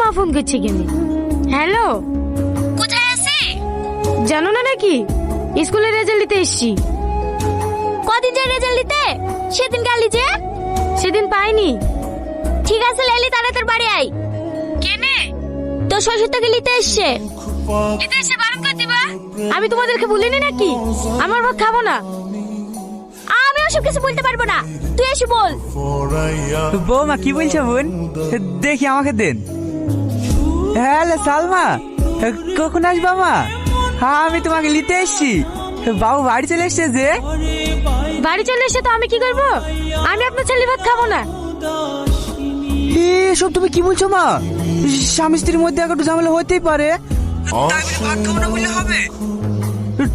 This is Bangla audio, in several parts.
মা ফোন করছে কেন? হ্যালো, কোথায় আছে জানো না নাকি? স্কুলের রেজাল্ট দিতে এসছি। কদিন যায় রেজাল্ট দিতে? সেদিন গালি যে সেদিন পাইনি। ঠিক আছে লেলি, তাড়াতাড়ি বাড়ি আয়। কেনে? তো শ্বশুর তোকে নিতে এসছে। নিতে এসে বারণ করে দিবা। আমি তোমাদেরকে বলিনি নাকি আমার ভাত খাবো না? আমি ওসব কিছু বলতে পারবো না, তুই এসে বল। বৌমা কি বলছো বোন? দেখি আমাকে দেন। হ্যালো সালমা, কখন আসবা মা? আমি তোমাকে নিতে এসছি। বাবু বাড়ি চলে এসছে যে। বাড়ি চলে এসে তো আমি কি করবো? আমি আপনার ছেলে ভাত খাবো না। এসব তুমি কি বলছো মা? স্বামী স্ত্রীর মধ্যে একটু ঝামেলা হতেই পারে। ভাত খাবো না বললে হবে?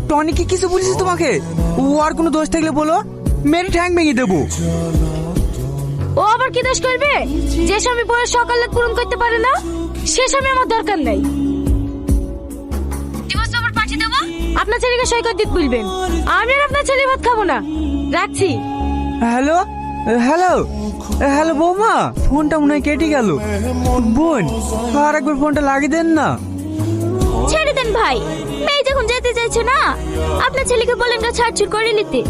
টনি কি কিছু বলেছে তোমাকে? ও আর কোনো দোষ থাকলে বলো, মেরে ঠ্যাং ভেঙে দেবো। ও আবার কি দোষ করবে? যে স্বামী বয়স সকালে পূরণ করতে পারে না, সে স্বামী আমার দরকার নাই। ডিভোর্স পেপার পাঠিয়ে দেবো। আপনার ছেলেকে সই করে দিতে বলবেন। আমি আর আপনার ছেলে ভাত খাবো না। রাখছি। হ্যালো হ্যালো হ্যালো বৌমা, ফোনটা মনে হয় কেটে গেল। বোন আর একবার ফোনটা লাগিয়ে দেন না। ছেড়ে দেন ভাই, মেয়ে যখন যেতে চাইছে না, আপনার ছেলেকে বলেন না ছাড়ছুড় করে নিতে।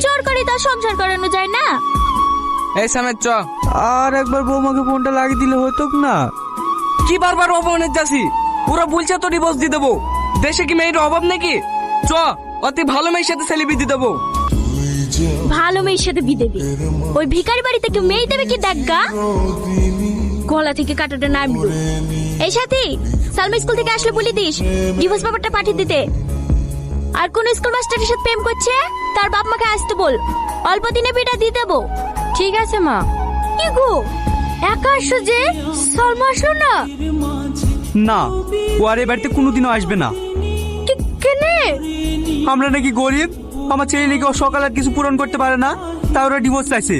চোর করে তার সংসার করানো যায় না। এই সামের চ। আর একবার বৌমাকে ফোনটা লাগিয়ে দিলে হতো না? কি বারবার অপমানের যাচ্ছি? ওরা বলছে তো ডিভোর্স দিয়ে দেবো। দেশে কি মেয়ের অভাব নাকি? চ, অতি ভালো মেয়ের সাথে সেলিব্রিটি দিয়ে দেবো। ভালো মেয়ের সাথে বিয়ে দেবে? ওই ভিখারি বাড়িতে কেউ মেয়ে দেবে কি দেখা? গলা থেকে কাটাটা নামলো। এই সাথী, সালমা স্কুল থেকে আসলে বলে দিস ডিভোর্স পেপারটা পাঠিয়ে দিতে। আর কোন স্কুল মাস্টারের সাথে প্রেম করছে তার বাপ মাকে আসতে বল, অল্প দিনে বিটা দিয়ে দেবো। ঠিক আছে মা। কি গো, একা আসছো যে? সালমা আসলো না? না, ও আর এ বাড়িতে কোনোদিনও আসবে না। কেনে? আমরা নাকি গরিব, আমার ছেলে নাকি ও সকালে আর কিছু পূরণ করতে পারে না, তাই ওরা ডিভোর্স চাইছে।